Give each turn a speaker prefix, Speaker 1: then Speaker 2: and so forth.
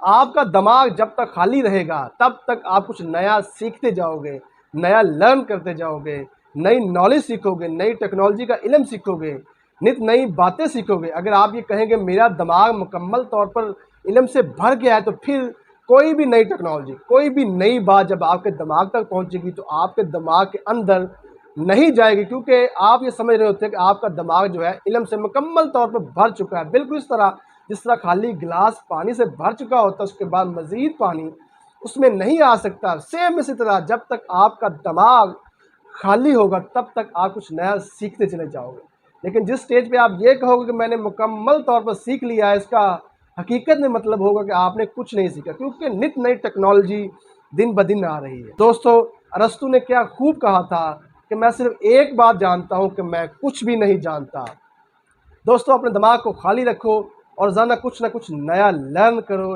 Speaker 1: आपका दिमाग जब तक खाली रहेगा तब तक आप कुछ नया सीखते जाओगे, नया लर्न करते जाओगे, नई नॉलेज सीखोगे, नई टेक्नोलॉजी का इल्म सीखोगे, नित नई बातें सीखोगे। अगर आप ये कहेंगे मेरा दिमाग मुकम्मल तौर पर इल्म से भर गया है, तो फिर कोई भी नई टेक्नोलॉजी, कोई भी नई बात जब आपके दिमाग तक पहुंचेगी तो आपके दिमाग के अंदर नहीं जाएगी, क्योंकि आप ये समझ रहे होते हैं कि आपका दिमाग जो है इल्म से मुकम्मल तौर पर भर चुका है। बिल्कुल इस तरह जिस तरह खाली गिलास पानी से भर चुका होता है, उसके बाद मज़ीद पानी उसमें नहीं आ सकता, सेम इसी तरह जब तक आपका दिमाग खाली होगा तब तक आप कुछ नया सीखते चले जाओगे। लेकिन जिस स्टेज पे आप ये कहोगे कि मैंने मुकम्मल तौर पर सीख लिया है, इसका हकीकत में मतलब होगा कि आपने कुछ नहीं सीखा, क्योंकि नित नई टेक्नोलॉजी दिन ब दिन आ रही है। दोस्तों, अरस्तू ने क्या खूब कहा था कि मैं सिर्फ एक बात जानता हूँ कि मैं कुछ भी नहीं जानता। दोस्तों, अपने दिमाग को खाली रखो और ज़रा कुछ ना कुछ नया लर्न करो।